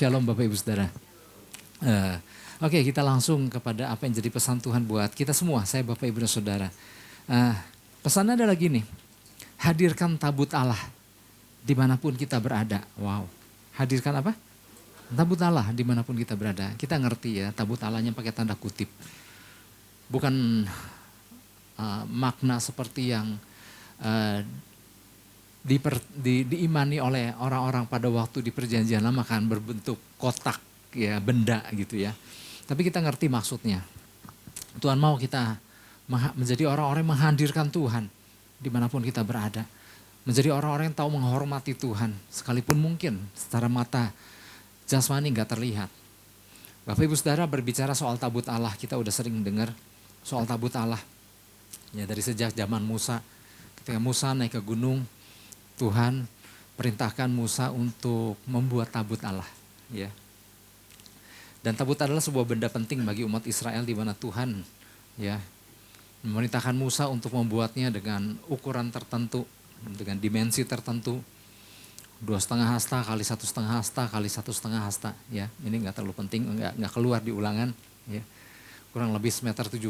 Shalom Bapak Ibu Saudara. Oke, kita langsung kepada apa yang jadi pesan Tuhan buat kita semua, saya Bapak Ibu dan Saudara. Pesannya adalah gini, hadirkan tabut Allah dimanapun kita berada. Wow, hadirkan apa? Tabut Allah dimanapun kita berada. Kita ngerti ya, tabut Allahnya pakai tanda kutip. Bukan makna seperti yang diimani oleh orang-orang pada waktu di perjanjian lama kan berbentuk kotak ya, benda gitu ya. Tapi kita ngerti maksudnya. Tuhan mau kita menjadi orang-orang yang menghadirkan Tuhan dimanapun kita berada. Menjadi orang-orang yang tahu menghormati Tuhan sekalipun mungkin secara mata jasmani gak terlihat. Bapak Ibu Saudara, berbicara soal tabut Allah, kita udah sering dengar soal tabut Allah. Ya, dari sejak zaman Musa, ketika Musa naik ke gunung, Tuhan perintahkan Musa untuk membuat tabut Allah, ya. Dan tabut adalah sebuah benda penting bagi umat Israel di mana Tuhan, ya, memerintahkan Musa untuk membuatnya dengan ukuran tertentu, dengan dimensi tertentu, 2,5 hasta kali 1,5 hasta kali 1,5 hasta, ya. Ini nggak terlalu penting, nggak keluar di ulangan, ya. Kurang lebih semeter 17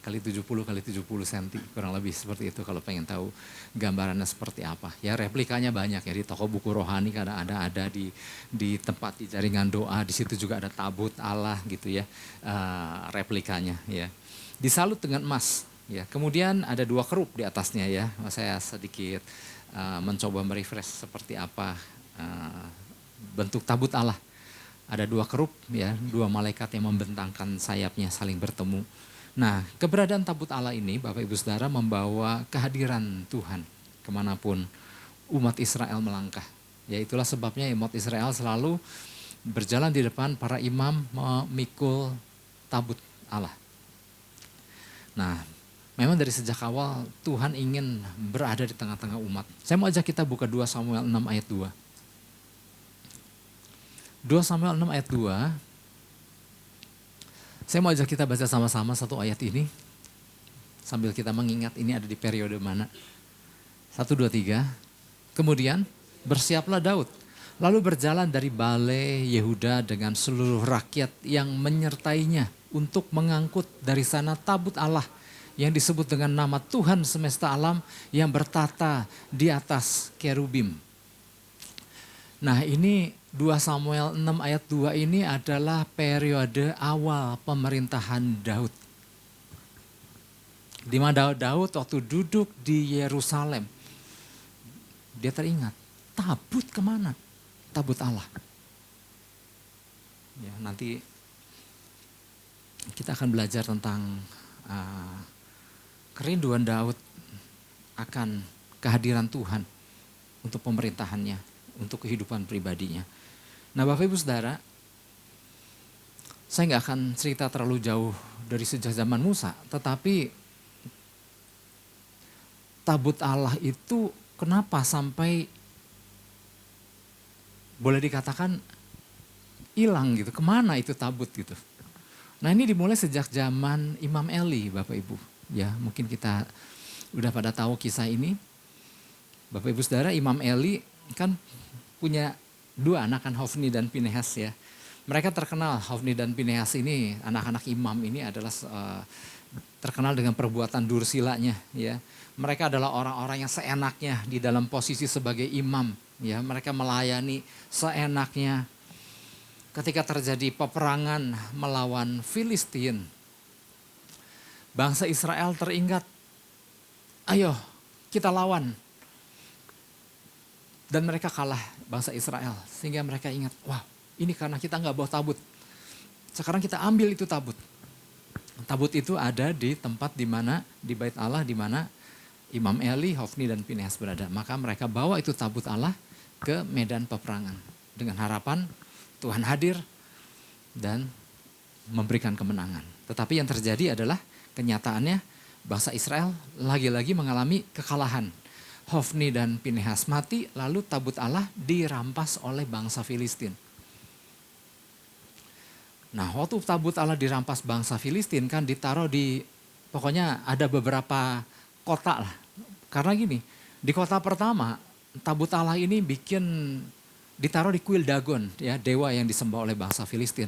kali 70 kali 70 cm, kurang lebih seperti itu kalau pengen tahu gambarannya seperti apa. Ya, replikanya banyak ya, di toko buku rohani kadang ada di tempat di jaringan doa, di situ juga ada tabut Allah gitu ya, replikanya ya. Disalut dengan emas ya. Kemudian ada 2 kerup di atasnya ya. Saya sedikit mencoba merefresh seperti apa bentuk tabut Allah. Ada 2 kerup ya, 2 malaikat yang membentangkan sayapnya saling bertemu. Nah, keberadaan tabut Allah ini Bapak Ibu Saudara membawa kehadiran Tuhan kemanapun umat Israel melangkah. Ya, itulah sebabnya umat Israel selalu berjalan di depan para imam memikul tabut Allah. Nah, memang dari sejak awal Tuhan ingin berada di tengah-tengah umat. Saya mau ajak kita buka 2 Samuel 6 ayat 2. 2 Samuel 6 ayat 2, saya mau ajak kita baca sama-sama satu ayat ini, sambil kita mengingat ini ada di periode mana. 1, 2, 3, kemudian bersiaplah Daud, lalu berjalan dari Bale Yehuda dengan seluruh rakyat yang menyertainya untuk mengangkut dari sana tabut Allah yang disebut dengan nama Tuhan semesta alam yang bertata di atas kerubim. Nah, ini 2 Samuel 6 ayat 2 ini adalah periode awal pemerintahan Daud. Di mana Daud waktu duduk di Yerusalem, dia teringat, tabut kemana? Tabut Allah. Ya, nanti kita akan belajar tentang kerinduan Daud akan kehadiran Tuhan untuk pemerintahannya, untuk kehidupan pribadinya. Nah, Bapak Ibu Saudara, saya nggak akan cerita terlalu jauh dari sejak zaman Musa, tetapi tabut Allah itu kenapa sampai boleh dikatakan hilang gitu, kemana itu tabut gitu. Nah, ini dimulai sejak zaman Imam Eli, Bapak Ibu. Ya, mungkin kita udah pada tahu kisah ini. Bapak Ibu Saudara, Imam Eli kan punya 2 anak kan, Hofni dan Pinehas ya. Mereka terkenal, Hofni dan Pinehas ini, anak-anak imam ini adalah terkenal dengan perbuatan dursilanya ya. Mereka adalah orang-orang yang seenaknya di dalam posisi sebagai imam ya. Mereka melayani seenaknya. Ketika terjadi peperangan melawan Filistin, bangsa Israel teringat, ayo kita lawan. Dan mereka kalah, bangsa Israel, sehingga mereka ingat, wah ini karena kita nggak bawa tabut. Sekarang kita ambil itu tabut. Tabut itu ada di tempat di mana, di bait Allah di mana Imam Eli, Hofni dan Pinehas berada. Maka mereka bawa itu tabut Allah ke medan peperangan. Dengan harapan Tuhan hadir dan memberikan kemenangan. Tetapi yang terjadi adalah kenyataannya bangsa Israel lagi-lagi mengalami kekalahan. Hofni dan Pinehas mati, lalu tabut Allah dirampas oleh bangsa Filistin. Nah, waktu tabut Allah dirampas bangsa Filistin kan ditaruh di, pokoknya ada beberapa kota lah. Karena gini, di kota pertama tabut Allah ini bikin ditaruh di kuil Dagon, ya, dewa yang disembah oleh bangsa Filistin.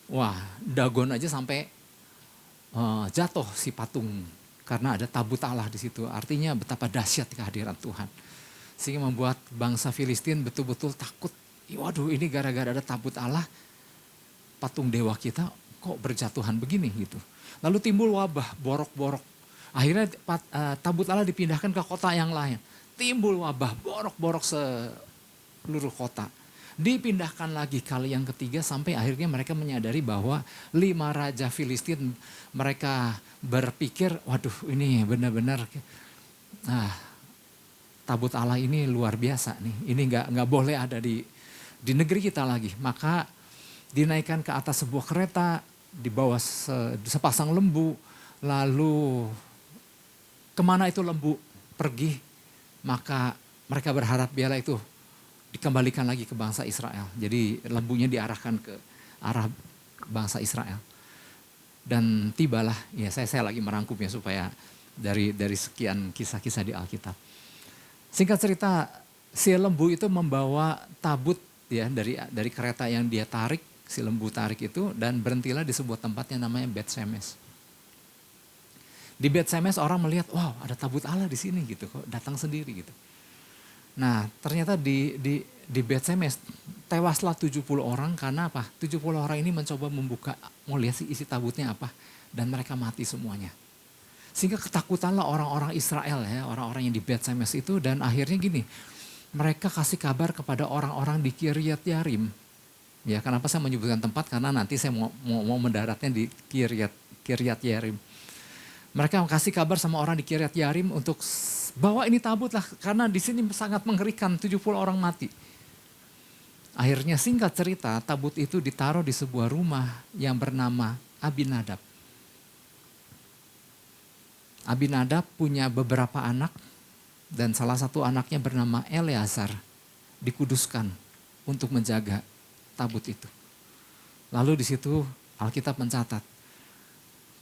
Wah, Dagon aja sampai jatuh si patung karena ada tabut Allah di situ. Artinya betapa dahsyat kehadiran Tuhan. Sehingga membuat bangsa Filistin betul-betul takut. Waduh, ini gara-gara ada tabut Allah, patung dewa kita kok berjatuhan begini gitu. Lalu timbul wabah, borok-borok. Akhirnya tabut Allah dipindahkan ke kota yang lain. Timbul wabah, borok-borok seluruh kota. Dipindahkan lagi kali yang ketiga sampai akhirnya mereka menyadari bahwa 5 raja Filistin, mereka berpikir, waduh ini benar-benar tabut Allah ini luar biasa nih. Ini nggak boleh ada di negeri kita lagi. Maka dinaikkan ke atas sebuah kereta, dibawa sepasang lembu, lalu kemana itu lembu pergi, maka mereka berharap biarlah itu dikembalikan lagi ke bangsa Israel. Jadi lembunya diarahkan ke arah bangsa Israel. Dan tibalah, ya saya lagi merangkumnya supaya dari sekian kisah-kisah di Alkitab. Singkat cerita, si lembu itu membawa tabut ya dari kereta yang dia tarik, si lembu tarik itu, dan berhentilah di sebuah tempat yang namanya Bet Semes. Di Bet Semes orang melihat, wow ada tabut Allah di sini gitu, kok datang sendiri gitu. Nah ternyata di Bet Semes tewaslah 70 orang karena apa? 70 orang ini mencoba membuka, mau lihat isi tabutnya apa, dan mereka mati semuanya. Sehingga ketakutanlah orang-orang Israel ya, orang-orang yang di Bet Semes itu, dan akhirnya gini, mereka kasih kabar kepada orang-orang di Kiryat Yarim. Ya, kenapa saya menyebutkan tempat? Karena nanti saya mau mendaratnya di Kiryat Yarim. Mereka kasih kabar sama orang di Kiryat Yarim untuk bawa ini tabut lah, karena di sini sangat mengerikan, 70 orang mati. Akhirnya singkat cerita, tabut itu ditaruh di sebuah rumah yang bernama Abinadab. Abinadab punya beberapa anak, dan salah satu anaknya bernama Eleazar, dikuduskan untuk menjaga tabut itu. Lalu di situ Alkitab mencatat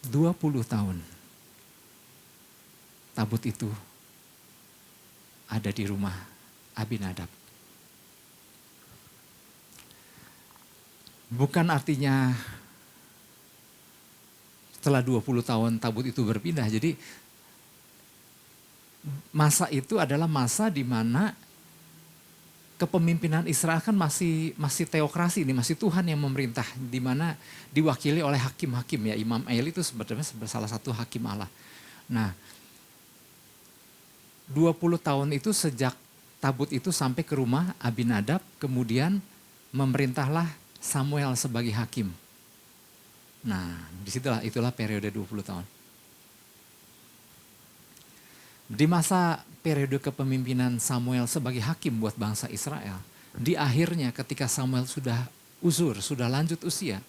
20 tahun tabut itu ada di rumah Abinadab. Bukan artinya setelah 20 tahun tabut itu berpindah. Jadi masa itu adalah masa di mana kepemimpinan Israel kan masih teokrasi ini, masih Tuhan yang memerintah, di mana diwakili oleh hakim-hakim ya. Imam Eli itu sebenarnya salah satu hakim Allah. Nah, 20 tahun itu sejak tabut itu sampai ke rumah Abinadab, kemudian memerintahlah Samuel sebagai hakim. Nah, itulah periode 20 tahun. Di masa periode kepemimpinan Samuel sebagai hakim buat bangsa Israel, di akhirnya ketika Samuel sudah uzur, sudah lanjut usia,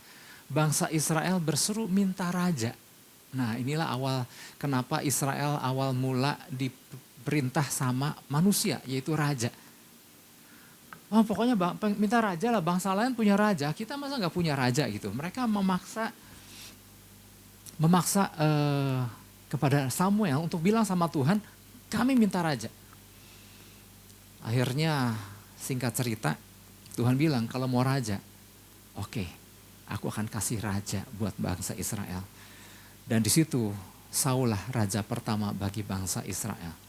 bangsa Israel berseru minta raja. Nah, inilah awal kenapa Israel awal mula diperintah sama manusia, yaitu raja. Oh, pokoknya minta raja lah, bangsa lain punya raja, kita masa nggak punya raja gitu. Mereka memaksa kepada Samuel untuk bilang sama Tuhan, kami minta raja. Akhirnya singkat cerita, Tuhan bilang kalau mau raja, oke, aku akan kasih raja buat bangsa Israel. Dan di situ Saul lah raja pertama bagi bangsa Israel.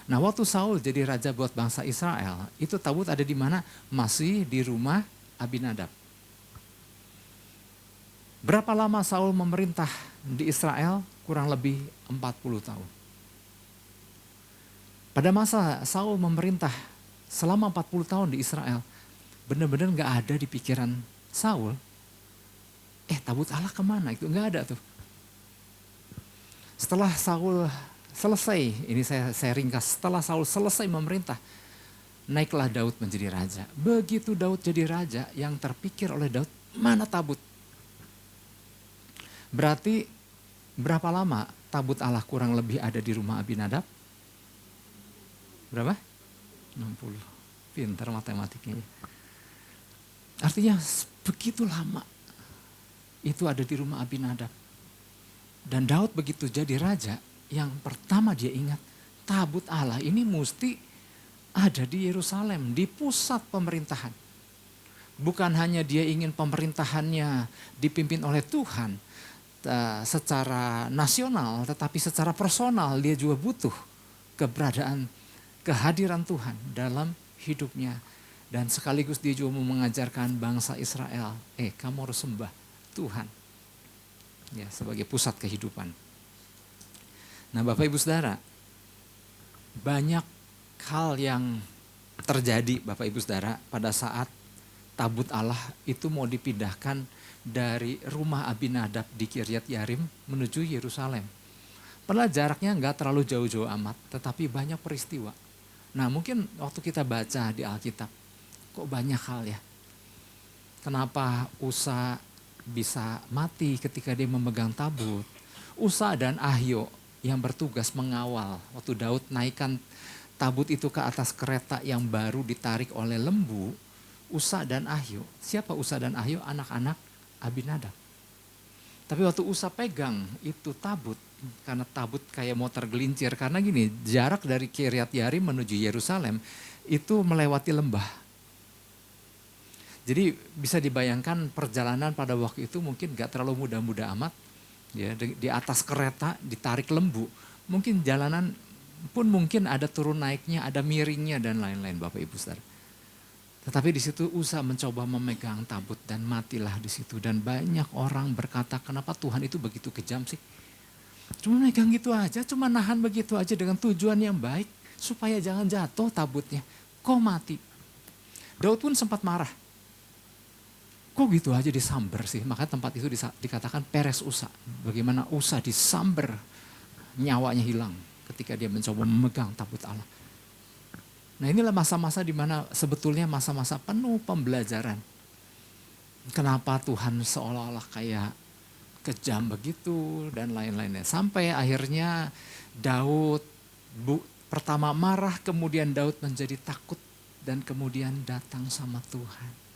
Nah, waktu Saul jadi raja buat bangsa Israel, itu tabut ada di mana? Masih di rumah Abinadab. Berapa lama Saul memerintah di Israel? Kurang lebih 40 tahun. Pada masa Saul memerintah selama 40 tahun di Israel, benar-benar gak ada di pikiran Saul, tabut Allah kemana? Itu gak ada tuh. Setelah Saul selesai, ini saya ringkas, setelah Saul selesai memerintah, naiklah Daud menjadi raja. Begitu Daud jadi raja, yang terpikir oleh Daud, mana tabut? Berarti berapa lama tabut Allah kurang lebih ada di rumah Abinadab? Berapa? 60. Pintar matematiknya. Artinya begitu lama itu ada di rumah Abinadab. Dan Daud begitu jadi raja, yang pertama dia ingat, tabut Allah ini mesti ada di Yerusalem, di pusat pemerintahan. Bukan hanya dia ingin pemerintahannya dipimpin oleh Tuhan secara nasional, tetapi secara personal dia juga butuh keberadaan, kehadiran Tuhan dalam hidupnya. Dan sekaligus dia juga mau mengajarkan bangsa Israel, kamu harus sembah Tuhan ya, sebagai pusat kehidupan. Nah Bapak Ibu Saudara, banyak hal yang terjadi Bapak Ibu Saudara pada saat tabut Allah itu mau dipindahkan dari rumah Abinadab di Kiryat Yarim menuju Yerusalem. Padahal jaraknya nggak terlalu jauh-jauh amat, tetapi banyak peristiwa. Nah mungkin waktu kita baca di Alkitab, kok banyak hal ya. Kenapa Usa bisa mati ketika dia memegang tabut? Usa dan Ahio yang bertugas mengawal waktu Daud naikkan tabut itu ke atas kereta yang baru ditarik oleh lembu. Usa dan Ahio. Siapa Usa dan Ahio? Anak-anak Abinadab. Tapi waktu Usa pegang itu tabut, karena tabut kayak mau tergelincir. Karena gini, jarak dari Kiryat Yarim menuju Yerusalem itu melewati lembah. Jadi bisa dibayangkan perjalanan pada waktu itu mungkin gak terlalu mudah-mudah amat. Ya, di atas kereta ditarik lembu. Mungkin jalanan pun mungkin ada turun naiknya, ada miringnya dan lain-lain Bapak Ibu Saudara. Tetapi di situ Usa mencoba memegang tabut dan matilah di situ. Dan banyak orang berkata, kenapa Tuhan itu begitu kejam sih? Cuma megang gitu aja, cuma nahan begitu aja dengan tujuan yang baik. Supaya jangan jatuh tabutnya. Kok mati? Daud pun sempat marah. Kok gitu aja disamber sih? Maka tempat itu dikatakan Peres Usa. Bagaimana Usa disamber, nyawanya hilang ketika dia mencoba memegang tabut Allah. Nah inilah masa-masa di mana sebetulnya masa-masa penuh pembelajaran. Kenapa Tuhan seolah-olah kayak kejam begitu dan lain-lainnya. Sampai akhirnya Daud pertama marah, kemudian Daud menjadi takut dan kemudian datang sama Tuhan.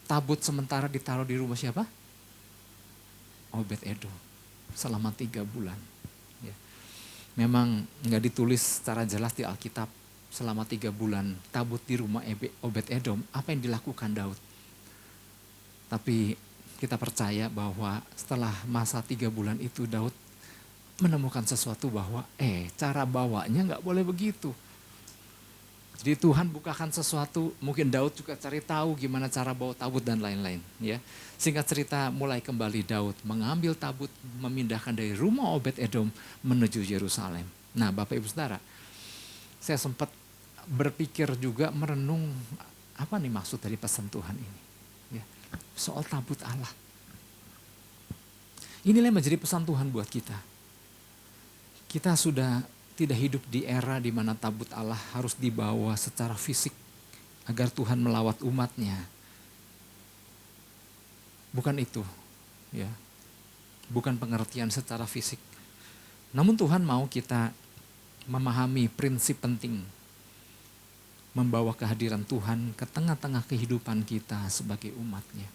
Tabut sementara ditaruh di rumah siapa? Obed Edom selama 3 bulan. Ya. Memang nggak ditulis secara jelas di Alkitab. Selama 3 bulan tabut di rumah Obed Edom, apa yang dilakukan Daud? Tapi kita percaya bahwa setelah masa 3 bulan itu Daud menemukan sesuatu bahwa cara bawanya gak boleh begitu. Jadi Tuhan bukakan sesuatu, mungkin Daud juga cari tahu gimana cara bawa tabut dan lain-lain. Ya. Singkat cerita mulai kembali Daud mengambil tabut, memindahkan dari rumah Obed Edom menuju Yerusalem. Nah Bapak Ibu Saudara, saya sempat berpikir juga merenung apa nih maksud dari pesan Tuhan ini. Ya, soal tabut Allah. Inilah yang menjadi pesan Tuhan buat kita. Kita sudah tidak hidup di era di mana tabut Allah harus dibawa secara fisik agar Tuhan melawat umatnya. Bukan itu, ya. Bukan pengertian secara fisik. Namun Tuhan mau kita memahami prinsip penting membawa kehadiran Tuhan ke tengah-tengah kehidupan kita sebagai umatnya.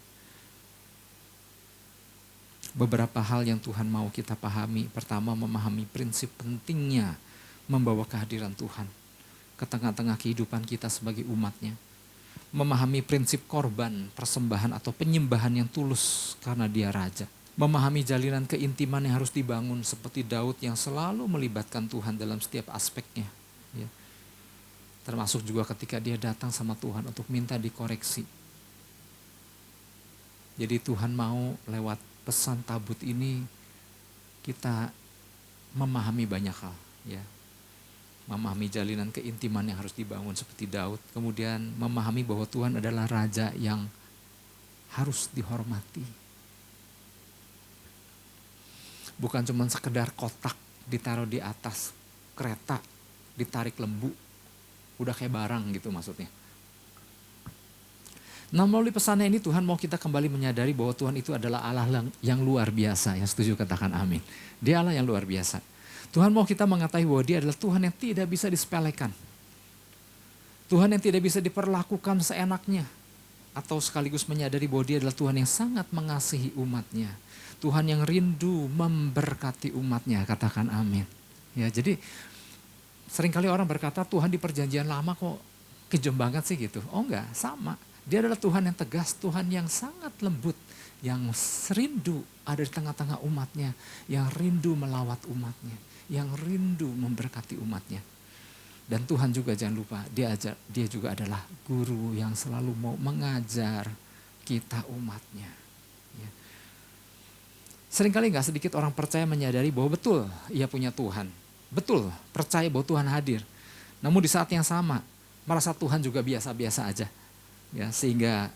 Beberapa hal yang Tuhan mau kita pahami. Pertama, memahami prinsip pentingnya membawa kehadiran Tuhan ke tengah-tengah kehidupan kita sebagai umatnya. Memahami prinsip korban, persembahan atau penyembahan yang tulus karena dia raja. Memahami jalinan keintiman yang harus dibangun seperti Daud yang selalu melibatkan Tuhan dalam setiap aspeknya. Ya. Termasuk juga ketika dia datang sama Tuhan untuk minta dikoreksi. Jadi Tuhan mau lewat pesan tabut ini kita memahami banyak hal. Ya. Memahami jalinan keintiman yang harus dibangun seperti Daud. Kemudian memahami bahwa Tuhan adalah Raja yang harus dihormati. Bukan cuma sekedar kotak ditaruh di atas kereta, ditarik lembu. Udah kayak barang gitu maksudnya. Nah melalui pesannya ini Tuhan mau kita kembali menyadari bahwa Tuhan itu adalah Allah yang luar biasa. Yang setuju katakan amin. Dia Allah yang luar biasa. Tuhan mau kita mengetahui bahwa dia adalah Tuhan yang tidak bisa disepelekan. Tuhan yang tidak bisa diperlakukan seenaknya. Atau sekaligus menyadari bahwa dia adalah Tuhan yang sangat mengasihi umatnya. Tuhan yang rindu memberkati umatnya, katakan amin. Ya, jadi seringkali orang berkata Tuhan di perjanjian lama kok kejam banget sih gitu. Oh enggak, sama. Dia adalah Tuhan yang tegas, Tuhan yang sangat lembut, yang rindu ada di tengah-tengah umatnya, yang rindu melawat umatnya, yang rindu memberkati umatnya. Dan Tuhan juga jangan lupa, dia juga adalah guru yang selalu mau mengajar kita umatnya. Ya. Seringkali gak sedikit orang percaya menyadari bahwa betul ia punya Tuhan. Betul percaya bahwa Tuhan hadir. Namun di saat yang sama merasa Tuhan juga biasa-biasa aja. Ya, sehingga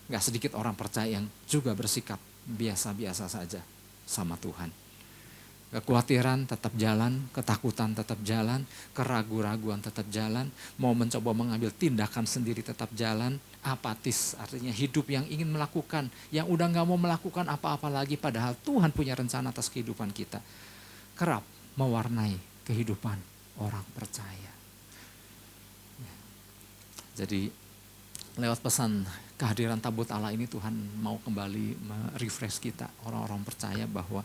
gak sedikit orang percaya yang juga bersikap biasa-biasa saja sama Tuhan. Kekhawatiran tetap jalan, ketakutan tetap jalan, keraguan-raguan tetap jalan, mau mencoba mengambil tindakan sendiri tetap jalan, apatis artinya hidup yang ingin melakukan, yang udah gak mau melakukan apa-apa lagi padahal Tuhan punya rencana atas kehidupan kita. Kerap mewarnai kehidupan orang percaya. Jadi lewat pesan kehadiran tabut Allah ini Tuhan mau kembali merefresh kita orang-orang percaya bahwa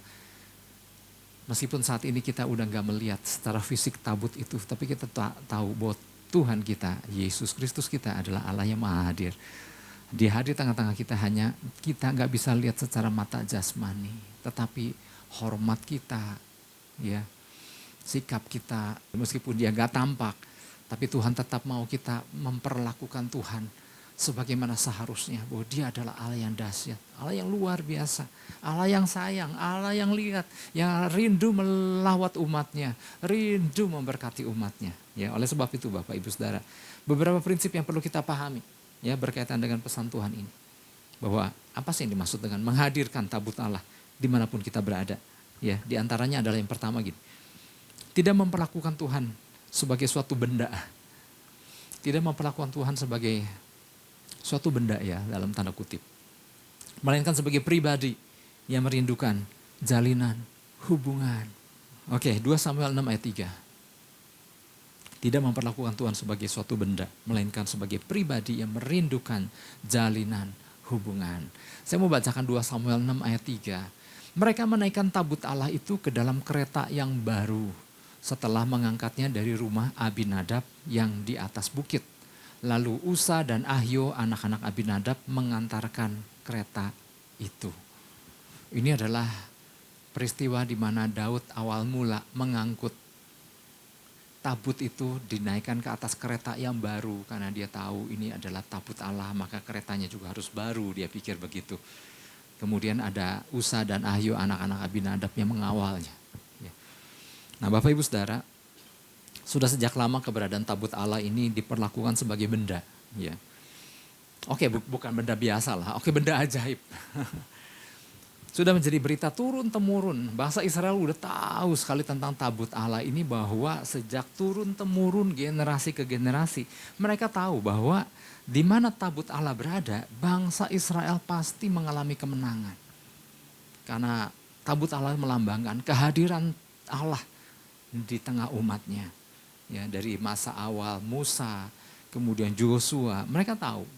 meskipun saat ini kita udah gak melihat secara fisik tabut itu, tapi kita tahu bahwa Tuhan kita, Yesus Kristus kita adalah Allah yang maha hadir. Dia hadir tengah-tengah kita, hanya kita gak bisa lihat secara mata jasmani, tetapi hormat kita, ya, sikap kita, meskipun dia gak tampak, tapi Tuhan tetap mau kita memperlakukan Tuhan sebagaimana seharusnya, bahwa dia adalah Allah yang dahsyat, Allah yang luar biasa, Allah yang sayang, Allah yang lihat, yang rindu melawat umatnya, rindu memberkati umatnya. Ya, oleh sebab itu Bapak Ibu Saudara, beberapa prinsip yang perlu kita pahami ya berkaitan dengan pesan Tuhan ini. Bahwa apa sih yang dimaksud dengan menghadirkan tabut Allah dimanapun kita berada. Ya, di antaranya adalah yang pertama gini, tidak memperlakukan Tuhan sebagai suatu benda. Tidak memperlakukan Tuhan sebagai suatu benda ya dalam tanda kutip. Melainkan sebagai pribadi yang merindukan jalinan hubungan. Oke, 2 Samuel 6 ayat 3. Tidak memperlakukan Tuhan sebagai suatu benda, melainkan sebagai pribadi yang merindukan jalinan hubungan. Saya mau bacakan 2 Samuel 6 ayat 3. Mereka menaikkan tabut Allah itu ke dalam kereta yang baru setelah mengangkatnya dari rumah Abinadab yang di atas bukit. Lalu Usa dan Ahio anak-anak Abinadab mengantarkan kereta itu. Ini adalah peristiwa di mana Daud awal mula mengangkut tabut itu, dinaikkan ke atas kereta yang baru karena dia tahu ini adalah tabut Allah, maka keretanya juga harus baru, dia pikir begitu. Kemudian ada Usa dan Ahio anak-anak Abinadab yang mengawalnya. Nah Bapak Ibu Saudara, sudah sejak lama keberadaan tabut Allah ini diperlakukan sebagai benda. Ya. Oke, bukan benda biasa lah, oke benda ajaib. Sudah menjadi berita turun-temurun. Bangsa Israel udah tahu sekali tentang tabut Allah ini, bahwa sejak turun-temurun generasi ke generasi, mereka tahu bahwa di mana tabut Allah berada, bangsa Israel pasti mengalami kemenangan. Karena tabut Allah melambangkan kehadiran Allah di tengah umatnya. Ya, dari masa awal Musa, kemudian Yosua, mereka tahu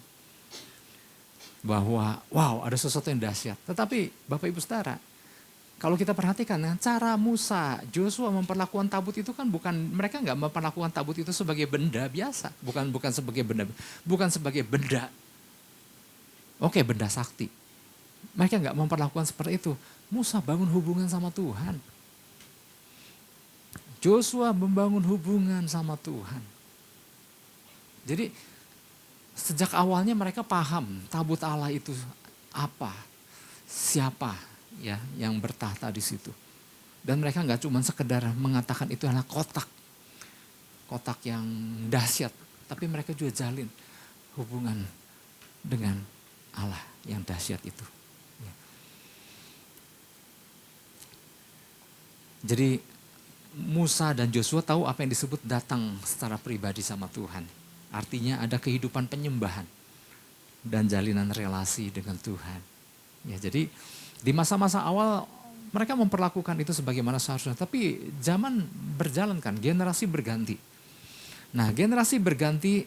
bahwa wow ada sesuatu yang dahsyat. Tetapi Bapak Ibu Saudara, kalau kita perhatikan cara Musa, Yosua memperlakukan tabut itu kan mereka nggak memperlakukan tabut itu sebagai benda biasa, bukan sebagai benda. Oke, benda sakti. Mereka nggak memperlakukan seperti itu. Musa bangun hubungan sama Tuhan. Yosua membangun hubungan sama Tuhan. Jadi sejak awalnya mereka paham tabut Allah itu apa, siapa ya yang bertahta di situ. Dan mereka nggak cuma sekedar mengatakan itu adalah kotak yang dahsyat, tapi mereka juga jalin hubungan dengan Allah yang dahsyat itu. Ya. Jadi Musa dan Yosua tahu apa yang disebut datang secara pribadi sama Tuhan. Artinya ada kehidupan penyembahan dan jalinan relasi dengan Tuhan. Ya, jadi di masa-masa awal mereka memperlakukan itu sebagaimana seharusnya. Tapi zaman berjalan kan, generasi berganti. Nah generasi berganti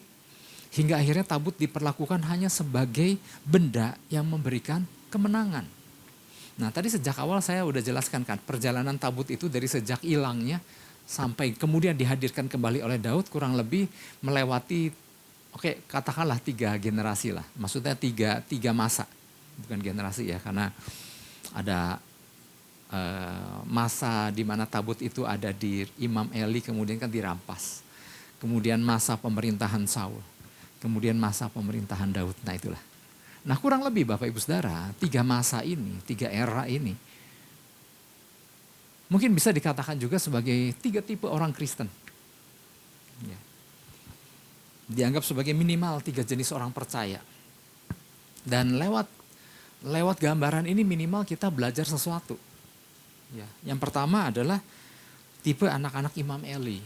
hingga akhirnya tabut diperlakukan hanya sebagai benda yang memberikan kemenangan. Nah tadi sejak awal saya udah jelaskan kan, perjalanan tabut itu dari sejak hilangnya sampai kemudian dihadirkan kembali oleh Daud kurang lebih melewati Oke, katakanlah 3 generasi lah. Maksudnya tiga masa. Bukan generasi ya, karena ada masa di mana tabut itu ada di Imam Eli, kemudian kan dirampas. Kemudian masa pemerintahan Saul. Kemudian masa pemerintahan Daud. Nah itulah. Nah kurang lebih Bapak Ibu Saudara, 3 masa ini, 3 era ini. Mungkin bisa dikatakan juga sebagai 3 tipe orang Kristen. Ya. Dianggap sebagai minimal 3 jenis orang percaya. Dan lewat gambaran ini minimal kita belajar sesuatu. Ya, yang pertama adalah tipe anak-anak Imam Eli.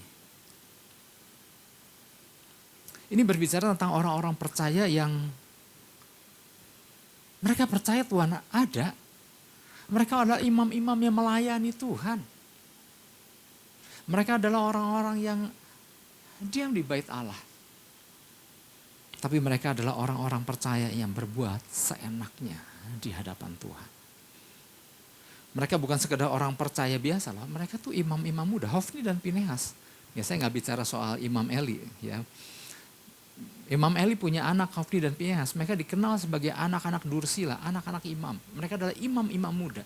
Ini berbicara tentang orang-orang percaya yang mereka percaya Tuhan ada. Mereka adalah imam-imam yang melayani Tuhan. Mereka adalah orang-orang yang diam di bait Allah. Tapi mereka adalah orang-orang percaya yang berbuat seenaknya di hadapan Tuhan. Mereka bukan sekedar orang percaya biasa loh, mereka tuh imam-imam muda, Hofni dan Pinehas. Ya saya nggak bicara soal Imam Eli ya. Imam Eli punya anak Hofni dan Pinehas, mereka dikenal sebagai anak-anak dursila, anak-anak imam. Mereka adalah imam-imam muda.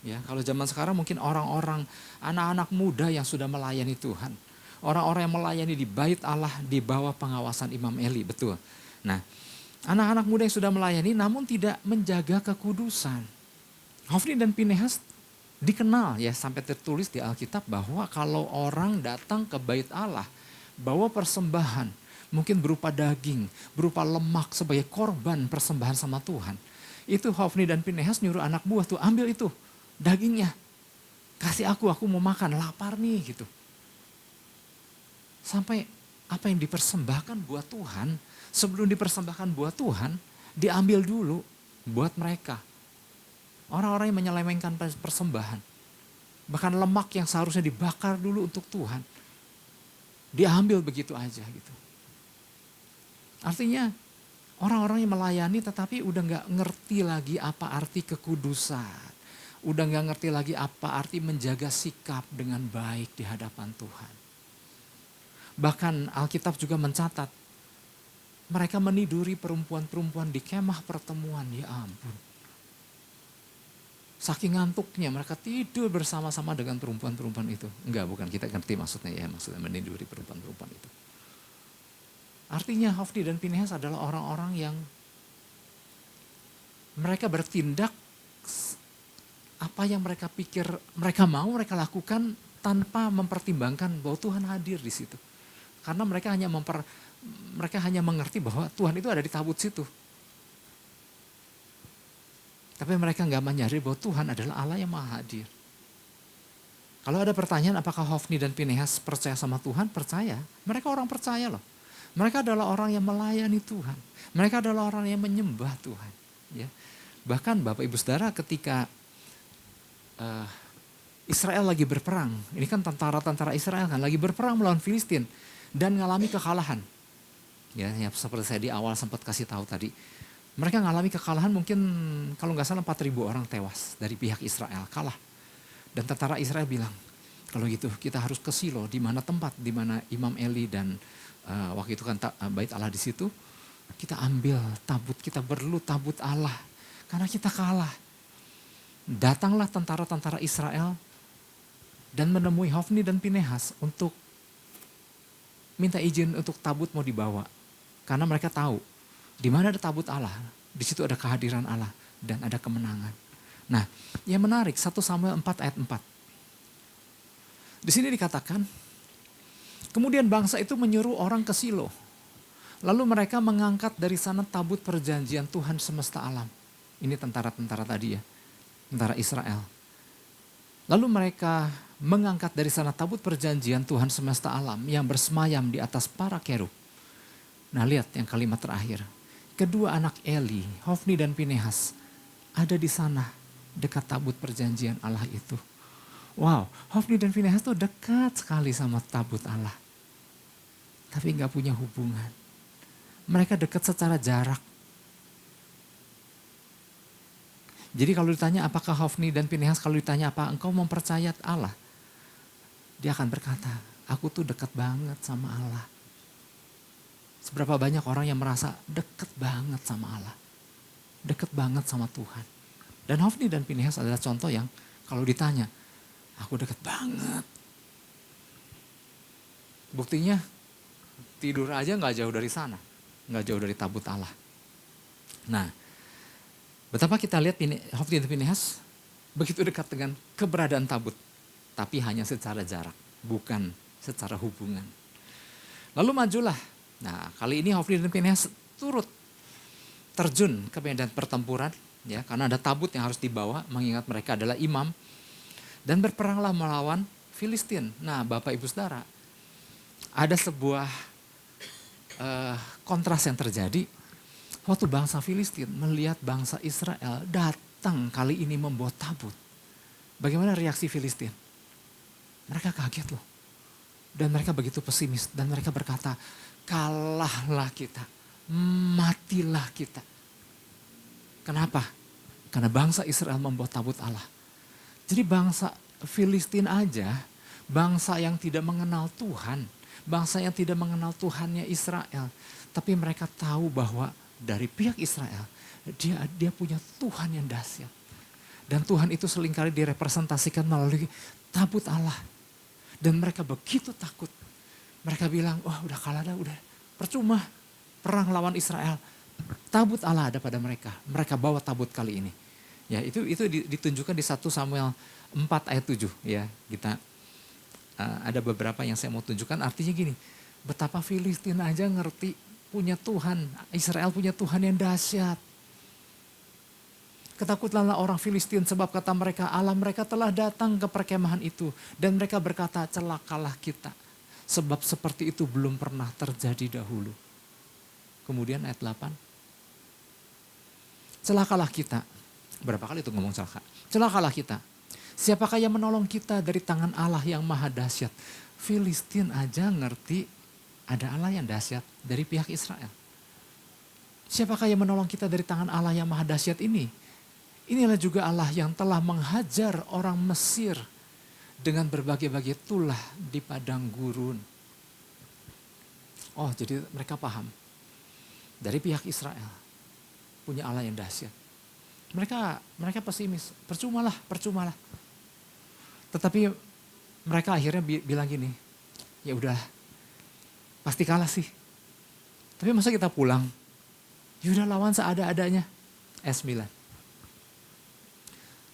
Ya, kalau zaman sekarang mungkin orang-orang anak-anak muda yang sudah melayani Tuhan. Orang-orang yang melayani di bait Allah di bawah pengawasan Imam Eli, betul. Nah, anak-anak muda yang sudah melayani namun tidak menjaga kekudusan. Hofni dan Pinehas dikenal ya sampai tertulis di Alkitab bahwa kalau orang datang ke bait Allah bawa persembahan mungkin berupa daging, berupa lemak sebagai korban persembahan sama Tuhan. Itu Hofni dan Pinehas nyuruh anak buah tuh ambil itu dagingnya. Kasih aku mau makan, lapar nih gitu. Sampai apa yang dipersembahkan buat Tuhan, sebelum dipersembahkan buat Tuhan, diambil dulu buat mereka. Orang-orang yang menyelewengkan persembahan. Bahkan lemak yang seharusnya dibakar dulu untuk Tuhan. Diambil begitu aja gitu. Artinya orang-orang yang melayani tetapi udah gak ngerti lagi apa arti kekudusan. Udah gak ngerti lagi apa arti menjaga sikap dengan baik di hadapan Tuhan. Bahkan Alkitab juga mencatat. Mereka meniduri perempuan-perempuan di kemah pertemuan, ya ampun. Saking ngantuknya mereka tidur bersama-sama dengan perempuan-perempuan itu. Enggak, bukan, kita ngerti maksudnya ya, maksudnya meniduri perempuan-perempuan itu. Artinya Hofni dan Pinehas adalah orang-orang yang mereka bertindak apa yang mereka pikir mereka mau mereka lakukan tanpa mempertimbangkan bahwa Tuhan hadir di situ. Karena mereka hanya mengerti bahwa Tuhan itu ada di tabut situ. Tapi mereka nggak menyadari bahwa Tuhan adalah Allah yang maha hadir. Kalau ada pertanyaan apakah Hofni dan Pinehas percaya sama Tuhan? Percaya. Mereka orang percaya loh. Mereka adalah orang yang melayani Tuhan. Mereka adalah orang yang menyembah Tuhan. Ya. Bahkan Bapak Ibu Saudara ketika Israel lagi berperang. Ini kan tentara-tentara Israel kan lagi berperang melawan Filistin. Dan ngalami kekalahan. Ya seperti saya di awal sempat kasih tahu tadi. Mereka ngalami kekalahan mungkin kalau nggak salah 4.000 orang tewas dari pihak Israel, kalah. Dan tentara Israel bilang, kalau gitu kita harus ke Silo, di mana tempat, di mana Imam Eli dan waktu itu kan bait Allah di situ. Kita ambil tabut, kita perlu tabut Allah, karena kita kalah. Datanglah tentara-tentara Israel dan menemui Hofni dan Pinehas untuk minta izin untuk tabut mau dibawa. Karena mereka tahu. Di mana ada tabut Allah, di situ ada kehadiran Allah dan ada kemenangan. Nah, yang menarik 1 Samuel 4 ayat 4. Di sini dikatakan, kemudian bangsa itu menyuruh orang ke Silo. Lalu mereka mengangkat dari sana tabut perjanjian Tuhan semesta alam. Ini tentara-tentara tadi ya, tentara Israel. Lalu mereka mengangkat dari sana tabut perjanjian Tuhan semesta alam yang bersemayam di atas para kerub. Nah lihat yang kalimat terakhir. Kedua anak Eli, Hofni dan Pinehas, ada di sana dekat tabut perjanjian Allah itu. Wow, Hofni dan Pinehas tuh dekat sekali sama tabut Allah. Tapi gak punya hubungan. Mereka dekat secara jarak. Jadi kalau ditanya apakah Hofni dan Pinehas, kalau ditanya apa engkau mempercayai Allah? Dia akan berkata, aku tuh dekat banget sama Allah. Seberapa banyak orang yang merasa deket banget sama Allah. Deket banget sama Tuhan. Dan Hofni dan Pinehas adalah contoh yang kalau ditanya, aku deket banget. Buktinya tidur aja gak jauh dari sana. Gak jauh dari tabut Allah. Nah, betapa kita lihat Hofni dan Pinehas begitu dekat dengan keberadaan tabut. Tapi hanya secara jarak, bukan secara hubungan. Lalu majulah. Nah, kali ini Hofni dan Pinehas turut terjun ke medan pertempuran. Ya, karena ada tabut yang harus dibawa, mengingat mereka adalah imam. Dan berperanglah melawan Filistin. Nah, Bapak Ibu Saudara, ada sebuah kontras yang terjadi. Waktu bangsa Filistin melihat bangsa Israel datang kali ini membawa tabut. Bagaimana reaksi Filistin? Mereka kaget loh. Dan mereka begitu pesimis. Dan mereka berkata, kalahlah kita, matilah kita. Kenapa? Karena bangsa Israel membawa tabut Allah. Jadi bangsa Filistin aja, bangsa yang tidak mengenal Tuhan, bangsa yang tidak mengenal Tuhannya Israel. Tapi mereka tahu bahwa dari pihak Israel, dia punya Tuhan yang dahsyat. Dan Tuhan itu seringkali direpresentasikan melalui tabut Allah. Dan mereka begitu takut. Mereka bilang, wah udah kalah dah, udah percuma perang lawan Israel. Tabut Allah ada pada mereka. Mereka bawa tabut kali ini. Ya, itu ditunjukkan di 1 Samuel 4 ayat 7 ya. Kita ada beberapa yang saya mau tunjukkan, artinya gini. Betapa Filistin aja ngerti punya Tuhan, Israel punya Tuhan yang dahsyat. Ketakutlah orang Filistin sebab kata mereka, Allah mereka telah datang ke perkemahan itu. Dan mereka berkata, celakalah kita. Sebab seperti itu belum pernah terjadi dahulu. Kemudian ayat 8. Celakalah kita. Berapa kali itu ngomong celaka? Celakalah kita. Siapakah yang menolong kita dari tangan Allah yang maha dahsyat? Filistin aja ngerti ada Allah yang dahsyat dari pihak Israel. Siapakah yang menolong kita dari tangan Allah yang maha dahsyat ini? Inilah juga Allah yang telah menghajar orang Mesir dengan berbagai-bagai tulah di padang gurun. Oh, jadi mereka paham. Dari pihak Israel punya Allah yang dahsyat. Mereka pesimis, percumalah. Tetapi mereka akhirnya bilang gini, ya udah, pasti kalah sih. Tapi masa kita pulang? Ya udah lawan seada-adanya. Ayat 9.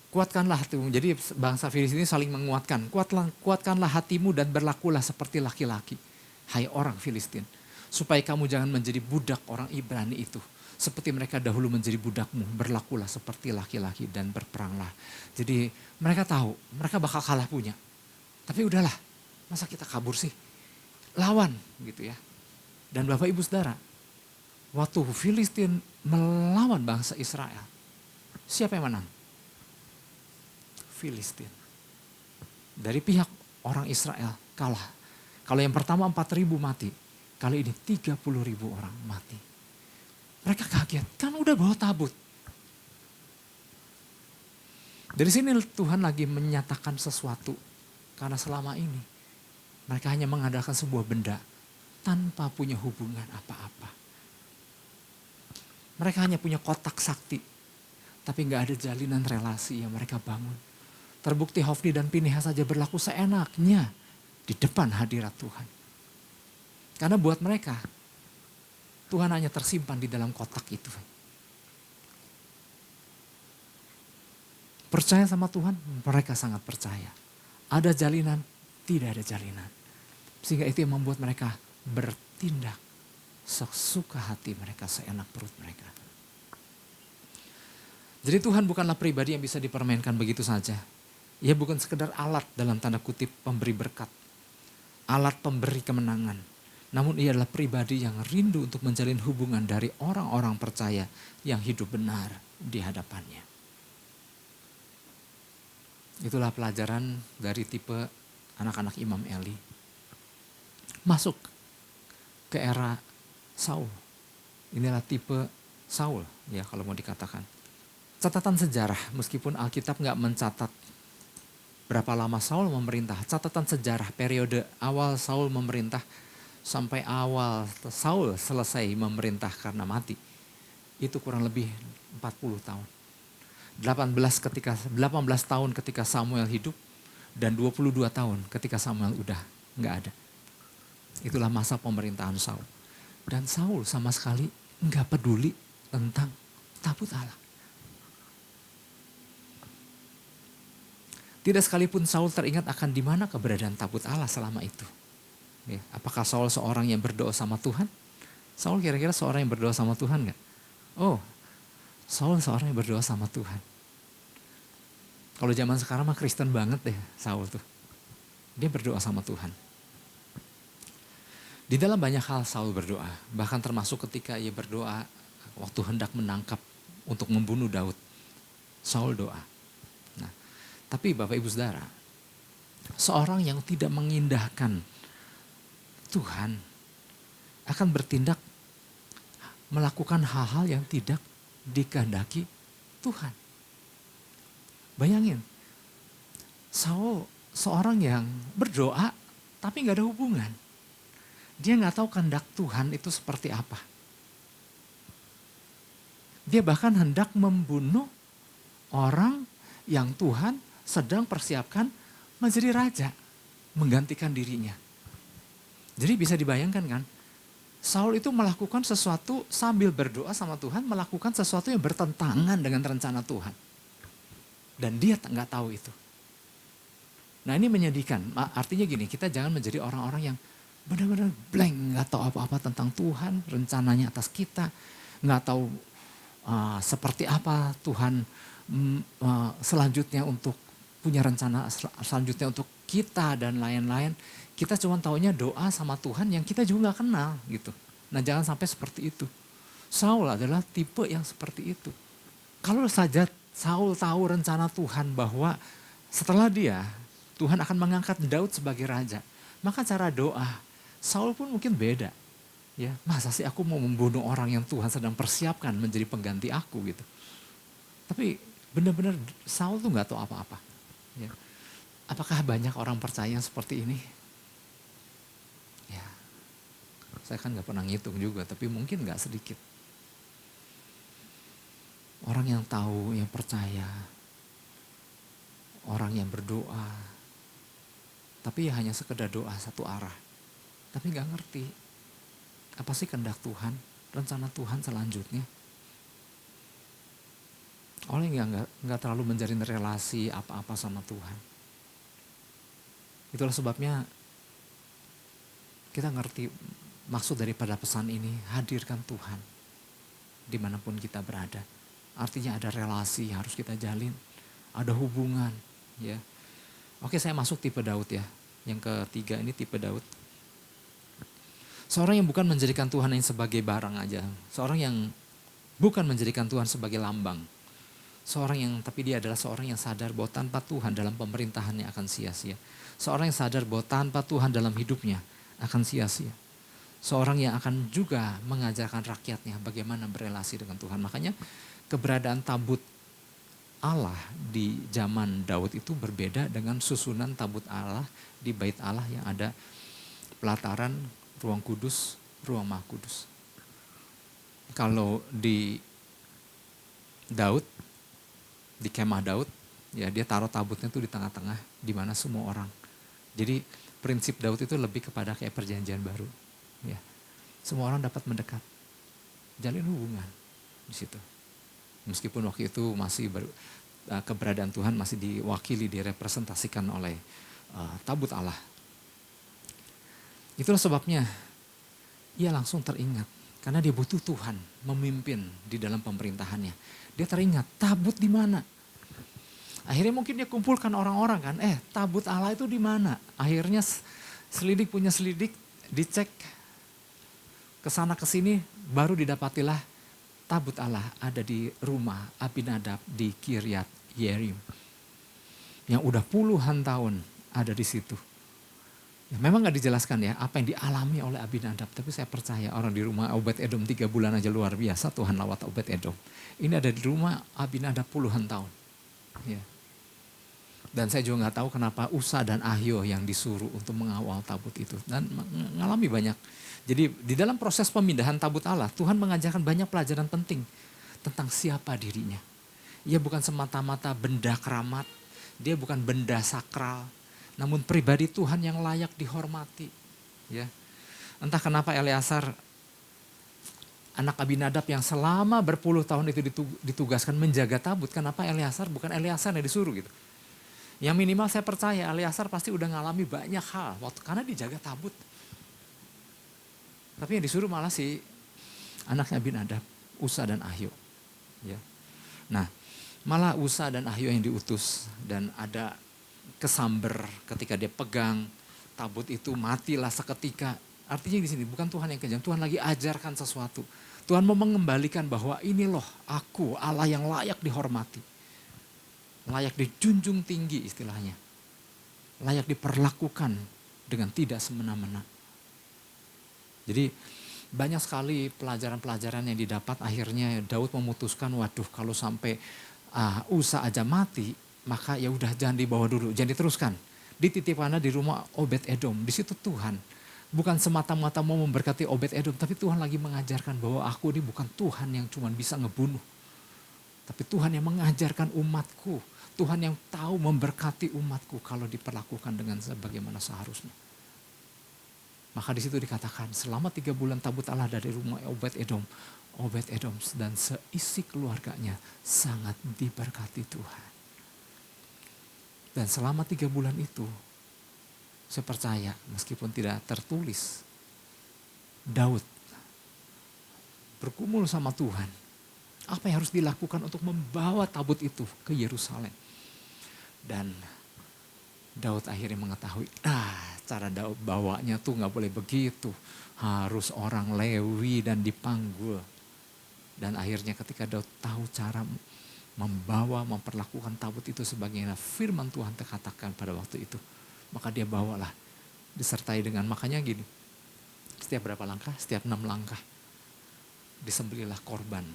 Kuatkanlah hatimu. Jadi bangsa Filistin ini saling menguatkan. Kuatkanlah hatimu dan berlakulah seperti laki-laki. Hai orang Filistin. Supaya kamu jangan menjadi budak orang Ibrani itu. Seperti mereka dahulu menjadi budakmu. Berlakulah seperti laki-laki dan berperanglah. Jadi mereka tahu mereka bakal kalah punya. Tapi udahlah, masa kita kabur sih? Lawan gitu ya. Dan Bapak Ibu Saudara, waktu Filistin melawan bangsa Israel, siapa yang menang? Filistin. Dari pihak orang Israel kalah. Kalau yang pertama 4.000 mati, kali ini 30.000 orang mati. Mereka kaget, kan udah bawa tabut. Dari sini Tuhan lagi menyatakan sesuatu. Karena selama ini mereka hanya mengadakan sebuah benda tanpa punya hubungan apa-apa. Mereka hanya punya kotak sakti, tapi gak ada jalinan relasi yang mereka bangun. Terbukti Hofni dan Pinehas saja berlaku seenaknya di depan hadirat Tuhan. Karena buat mereka, Tuhan hanya tersimpan di dalam kotak itu. Percaya sama Tuhan, mereka sangat percaya. Ada jalinan, tidak ada jalinan. Sehingga itu yang membuat mereka bertindak sesuka hati mereka, seenak perut mereka. Jadi Tuhan bukanlah pribadi yang bisa dipermainkan begitu saja. Ia bukan sekedar alat dalam tanda kutip pemberi berkat. Alat pemberi kemenangan. Namun ia adalah pribadi yang rindu untuk menjalin hubungan dari orang-orang percaya yang hidup benar di hadapannya. Itulah pelajaran dari tipe anak-anak Imam Eli. Masuk ke era Saul. Inilah tipe Saul ya kalau mau dikatakan. Catatan sejarah meskipun Alkitab gak mencatat berapa lama Saul memerintah. Catatan sejarah periode awal Saul memerintah sampai awal Saul selesai memerintah karena mati, itu kurang lebih 40 tahun. 18 tahun ketika Samuel hidup, dan 22 tahun ketika Samuel udah nggak ada. Itulah masa pemerintahan Saul. Dan Saul sama sekali nggak peduli tentang tabut Allah. Tidak sekalipun Saul teringat akan di mana keberadaan tabut Allah selama itu. Ya, apakah Saul seorang yang berdoa sama Tuhan? Saul kira-kira seorang yang berdoa sama Tuhan nggak? Oh, Saul seorang yang berdoa sama Tuhan. Kalau zaman sekarang mah Kristen banget deh Saul tuh. Dia berdoa sama Tuhan. Di dalam banyak hal Saul berdoa. Bahkan termasuk ketika ia berdoa waktu hendak menangkap untuk membunuh Daud. Saul doa. Nah, tapi Bapak Ibu Saudara, seorang yang tidak mengindahkan Tuhan akan bertindak melakukan hal-hal yang tidak dikehendaki Tuhan. Bayangin, Saul seorang yang berdoa tapi gak ada hubungan. Dia gak tahu kehendak Tuhan itu seperti apa. Dia bahkan hendak membunuh orang yang Tuhan sedang persiapkan menjadi raja, menggantikan dirinya. Jadi bisa dibayangkan kan, Saul itu melakukan sesuatu sambil berdoa sama Tuhan, melakukan sesuatu yang bertentangan dengan rencana Tuhan. Dan dia nggak tahu itu. Nah ini menyedihkan, artinya gini, kita jangan menjadi orang-orang yang benar-benar blank, nggak tahu apa-apa tentang Tuhan, rencananya atas kita, nggak tahu seperti apa Tuhan selanjutnya untuk punya rencana selanjutnya untuk kita dan lain-lain. Kita cuma taunya doa sama Tuhan yang kita juga nggak kenal gitu. Nah jangan sampai seperti itu. Saul adalah tipe yang seperti itu. Kalau saja Saul tahu rencana Tuhan bahwa setelah dia, Tuhan akan mengangkat Daud sebagai raja. Maka cara doa Saul pun mungkin beda. Ya, masa sih aku mau membunuh orang yang Tuhan sedang persiapkan menjadi pengganti aku gitu. Tapi benar-benar Saul tuh nggak tahu apa-apa. Ya. Apakah banyak orang percaya yang seperti ini? Ya, saya kan nggak pernah ngitung juga, tapi mungkin nggak sedikit. Orang yang tahu, yang percaya, orang yang berdoa, tapi ya hanya sekedar doa satu arah. Tapi gak ngerti, apa sih kehendak Tuhan, rencana Tuhan selanjutnya. Orang yang gak terlalu menjalin relasi apa-apa sama Tuhan. Itulah sebabnya kita ngerti maksud daripada pesan ini, hadirkan Tuhan dimanapun kita berada. Artinya ada relasi yang harus kita jalin, ada hubungan, ya. Oke, saya masuk tipe Daud ya. Yang ketiga ini tipe Daud. Seorang yang bukan menjadikan Tuhan hanya sebagai barang aja. Seorang yang bukan menjadikan Tuhan sebagai lambang. Tapi dia adalah seorang yang sadar bahwa tanpa Tuhan dalam pemerintahannya akan sia-sia. Seorang yang sadar bahwa tanpa Tuhan dalam hidupnya akan sia-sia. Seorang yang akan juga mengajarkan rakyatnya bagaimana berelasi dengan Tuhan. Makanya keberadaan tabut Allah di zaman Daud itu berbeda dengan susunan tabut Allah di bait Allah yang ada pelataran, ruang kudus, ruang maha kudus. Kalau di Daud, di kemah Daud, ya dia taruh tabutnya tuh di tengah-tengah di mana semua orang. Jadi prinsip Daud itu lebih kepada kayak perjanjian baru. Ya, semua orang dapat mendekat, jalin hubungan di situ. Meskipun waktu itu masih keberadaan Tuhan masih diwakili, direpresentasikan oleh tabut Allah. Itulah sebabnya ia langsung teringat. Karena dia butuh Tuhan memimpin di dalam pemerintahannya. Dia teringat, tabut di mana? Akhirnya mungkin dia kumpulkan orang-orang kan, tabut Allah itu di mana? Akhirnya selidik punya selidik, dicek kesana kesini, baru didapatilah tabut Allah ada di rumah Abinadab di Kiryat Yerim. Yang udah puluhan tahun ada di situ. Ya, memang gak dijelaskan ya apa yang dialami oleh Abinadab. Tapi saya percaya orang di rumah Obed Edom 3 bulan aja luar biasa. Tuhan lawat Obed Edom. Ini ada di rumah Abinadab puluhan tahun. Ya. Dan saya juga nggak tahu kenapa Usa dan Ahio yang disuruh untuk mengawal tabut itu. Dan mengalami banyak. Jadi di dalam proses pemindahan tabut Allah, Tuhan mengajarkan banyak pelajaran penting tentang siapa dirinya. Ia bukan semata-mata benda keramat, dia bukan benda sakral, namun pribadi Tuhan yang layak dihormati. Ya, entah kenapa Eleazar, anak Abinadab yang selama berpuluh tahun itu ditugaskan menjaga tabut, kenapa Eleazar bukan Eleazar yang disuruh gitu. Yang minimal saya percaya Eleazar pasti udah ngalami banyak hal karena dijaga tabut. Tapi yang disuruh malah si anaknya Abinadab, Usa dan Ahio. Ya. Nah, malah Usa dan Ahio yang diutus dan ada kesamber ketika dia pegang tabut itu, matilah seketika. Artinya di sini bukan Tuhan yang kejam, Tuhan lagi ajarkan sesuatu. Tuhan mau mengembalikan bahwa ini loh aku Allah yang layak dihormati. Layak dijunjung tinggi istilahnya. Layak diperlakukan dengan tidak semena-mena. Jadi banyak sekali pelajaran-pelajaran yang didapat, akhirnya Daud memutuskan, waduh kalau sampai Usa aja mati, maka ya udah jangan dibawa dulu, jangan diteruskan. Dititipkannya di rumah Obed Edom, di situ Tuhan bukan semata-mata mau memberkati Obed Edom, tapi Tuhan lagi mengajarkan bahwa aku ini bukan Tuhan yang cuma bisa ngebunuh. Tapi Tuhan yang mengajarkan umatku, Tuhan yang tahu memberkati umatku kalau diperlakukan dengan sebagaimana seharusnya. Maka di situ dikatakan selama 3 bulan tabut Allah dari rumah Obed Edom dan seisi keluarganya sangat diberkati Tuhan. Dan selama 3 bulan itu, saya percaya meskipun tidak tertulis, Daud bergumul sama Tuhan. Apa yang harus dilakukan untuk membawa tabut itu ke Yerusalem. Dan Daud akhirnya mengetahui, cara Daud bawanya tuh gak boleh begitu. Harus orang Lewi dan dipanggul. Dan akhirnya ketika Daud tahu cara membawa, memperlakukan tabut itu sebagaimana firman Tuhan terkatakan pada waktu itu. Maka dia bawalah, disertai dengan, makanya gini, setiap berapa langkah? Setiap 6 langkah. Disembelilah korban,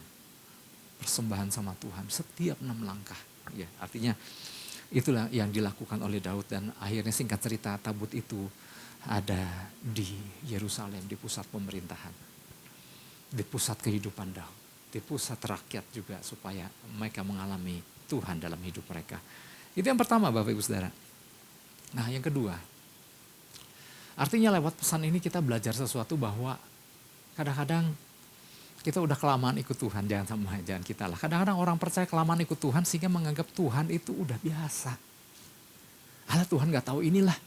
persembahan sama Tuhan, setiap 6 langkah. Ya, artinya itulah yang dilakukan oleh Daud dan akhirnya singkat cerita tabut itu ada di Yerusalem, di pusat pemerintahan. Di pusat kehidupan Daud, di pusat rakyat juga supaya mereka mengalami Tuhan dalam hidup mereka. Itu yang pertama Bapak Ibu Saudara. Nah yang kedua, artinya lewat pesan ini kita belajar sesuatu bahwa kadang-kadang kita udah kelamaan ikut Tuhan, jangan kita lah. Kadang-kadang orang percaya kelamaan ikut Tuhan sehingga menganggap Tuhan itu udah biasa. Alah Tuhan gak tahu inilah.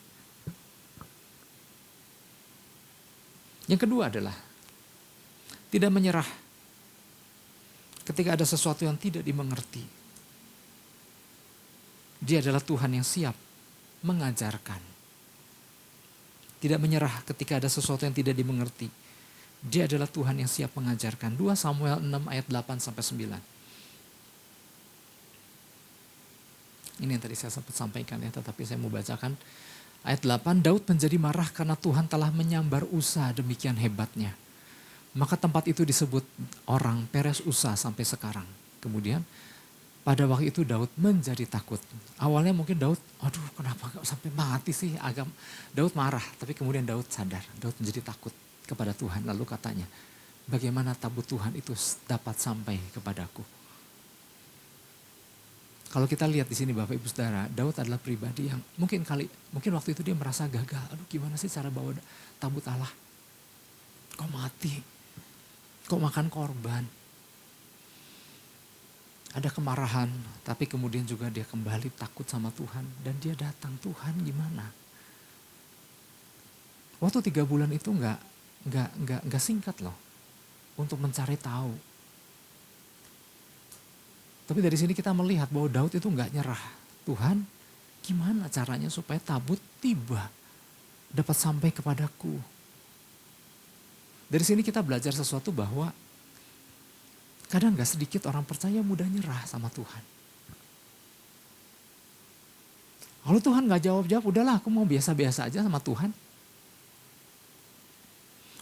Yang kedua adalah tidak menyerah ketika ada sesuatu yang tidak dimengerti. Dia adalah Tuhan yang siap mengajarkan. Tidak menyerah ketika ada sesuatu yang tidak dimengerti. Dia adalah Tuhan yang siap mengajarkan. 2 Samuel 6 ayat 8 sampai 9. Ini yang tadi saya sempat sampaikan ya, tetapi saya mau bacakan. Ayat 8, Daud menjadi marah karena Tuhan telah menyambar Usa demikian hebatnya. Maka tempat itu disebut orang Peres Usa sampai sekarang. Kemudian pada waktu itu Daud menjadi takut. Awalnya mungkin Daud, aduh kenapa gak sampai mati sih. Daud marah, tapi kemudian Daud sadar. Daud menjadi takut kepada Tuhan. Lalu katanya, bagaimana tabut Tuhan itu dapat sampai kepadaku. Kalau kita lihat di sini Bapak Ibu Saudara, Daud adalah pribadi yang mungkin waktu itu dia merasa gagal. Aduh gimana sih cara bawa tabut Allah? Kok mati? Kok makan korban? Ada kemarahan, tapi kemudian juga dia kembali takut sama Tuhan. Dan dia datang, Tuhan gimana? Waktu 3 bulan itu nggak singkat loh. Untuk mencari tahu. Tapi dari sini kita melihat bahwa Daud itu nggak nyerah. Tuhan gimana caranya supaya tabut tiba. Dapat sampai kepadaku. Dari sini kita belajar sesuatu bahwa kadang gak sedikit orang percaya mudah nyerah sama Tuhan. Kalau Tuhan gak jawab-jawab, udahlah aku mau biasa-biasa aja sama Tuhan.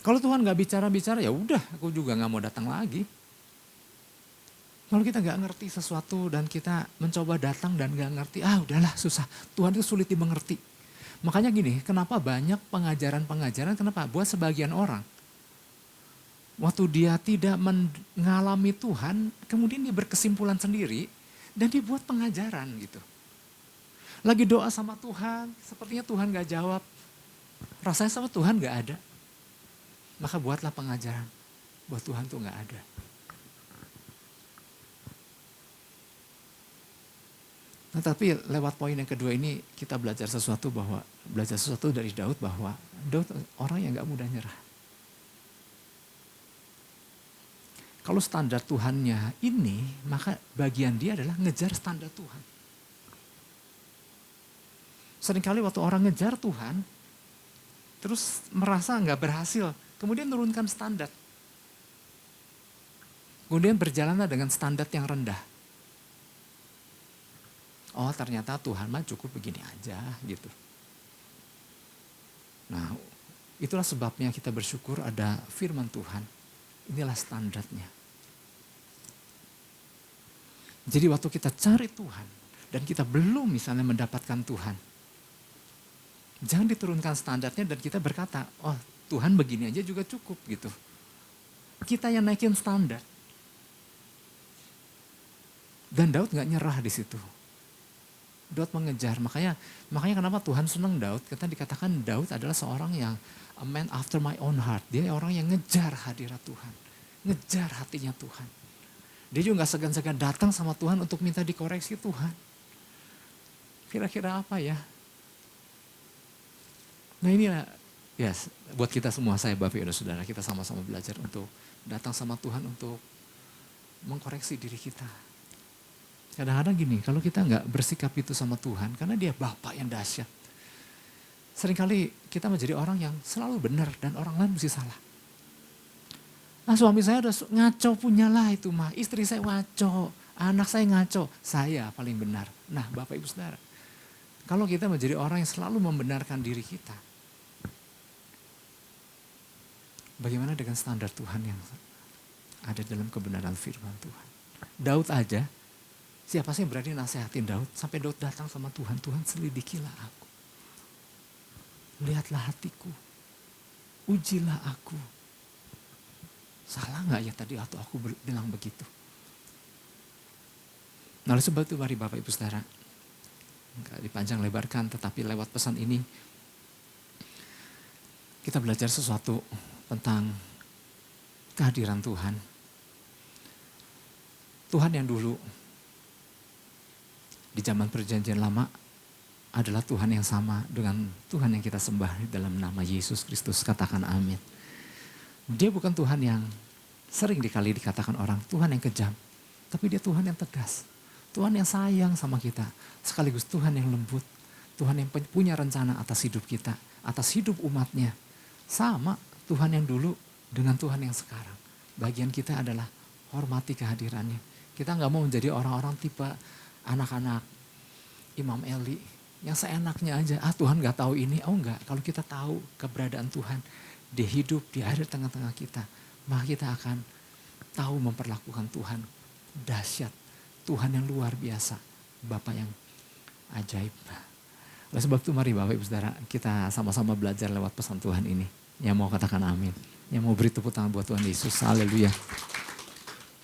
Kalau Tuhan gak bicara-bicara, ya udah aku juga gak mau datang lagi. Kalau kita nggak ngerti sesuatu dan kita mencoba datang dan nggak ngerti, udahlah susah. Tuhan itu sulit dimengerti. Makanya gini, kenapa banyak pengajaran-pengajaran, kenapa? Buat sebagian orang. Waktu dia tidak mengalami Tuhan, kemudian dia berkesimpulan sendiri dan dia buat pengajaran gitu. Lagi doa sama Tuhan, sepertinya Tuhan gak jawab. Rasanya sama Tuhan gak ada. Maka buatlah pengajaran, buat Tuhan tuh gak ada. Nah, tapi lewat poin yang kedua ini kita belajar sesuatu dari Daud bahwa Daud orang yang gak mudah nyerah. Kalau standar Tuhannya ini, maka bagian dia adalah ngejar standar Tuhan. Seringkali waktu orang ngejar Tuhan, terus merasa nggak berhasil, kemudian turunkan standar. Kemudian berjalanlah dengan standar yang rendah. Oh ternyata Tuhan mah cukup begini aja gitu. Nah itulah sebabnya kita bersyukur ada firman Tuhan. Inilah standarnya. Jadi waktu kita cari Tuhan dan kita belum misalnya mendapatkan Tuhan, jangan diturunkan standarnya dan kita berkata, oh Tuhan begini aja juga cukup gitu. Kita yang naikin standar. Dan Daud gak nyerah di situ. Daud mengejar, makanya kenapa Tuhan senang Daud, kita dikatakan Daud adalah seorang yang a man after my own heart. Dia orang yang ngejar hadirat Tuhan, ngejar hatinya Tuhan. Dia juga gak segan-segan datang sama Tuhan untuk minta dikoreksi Tuhan. Kira-kira apa ya? Nah inilah, buat kita semua, saya Bapak Ibu Saudara, kita sama-sama belajar untuk datang sama Tuhan untuk mengkoreksi diri kita. Kadang-kadang gini, kalau kita gak bersikap itu sama Tuhan, karena dia Bapa yang dahsyat. Seringkali kita menjadi orang yang selalu benar dan orang lain mesti salah. Nah suami saya udah ngaco punyalah itu mah, istri saya ngaco, anak saya ngaco, saya paling benar. Nah Bapak Ibu Saudara, kalau kita menjadi orang yang selalu membenarkan diri kita, bagaimana dengan standar Tuhan yang ada dalam kebenaran firman Tuhan? Daud aja, siapa sih yang berani nasihatin Daud? Sampai Daud datang sama Tuhan, Tuhan selidikilah aku. Lihatlah hatiku, ujilah aku. Salah gak ya tadi atau aku bilang begitu? Nah oleh sebab itu mari Bapak Ibu Saudara, gak dipanjang lebarkan tetapi lewat pesan ini, kita belajar sesuatu tentang kehadiran Tuhan. Tuhan yang dulu di zaman perjanjian lama adalah Tuhan yang sama dengan Tuhan yang kita sembah dalam nama Yesus Kristus. Katakan amin. Dia bukan Tuhan yang sering dikali dikatakan orang, Tuhan yang kejam. Tapi dia Tuhan yang tegas. Tuhan yang sayang sama kita. Sekaligus Tuhan yang lembut. Tuhan yang punya rencana atas hidup kita. Atas hidup umatnya. Sama Tuhan yang dulu dengan Tuhan yang sekarang. Bagian kita adalah hormati kehadirannya. Kita gak mau menjadi orang-orang tipe anak-anak Imam Eli. Yang seenaknya aja, Tuhan gak tahu ini. Oh enggak, kalau kita tahu keberadaan Tuhan. Dia hidup, dia ada di tengah-tengah kita. Maka kita akan tahu memperlakukan Tuhan dahsyat. Tuhan yang luar biasa. Bapa yang ajaib. Oleh sebab itu mari Bapak Ibu Saudara, kita sama-sama belajar lewat pesan Tuhan ini. Yang mau katakan amin. Yang mau beri tepuk tangan buat Tuhan Yesus. Haleluya.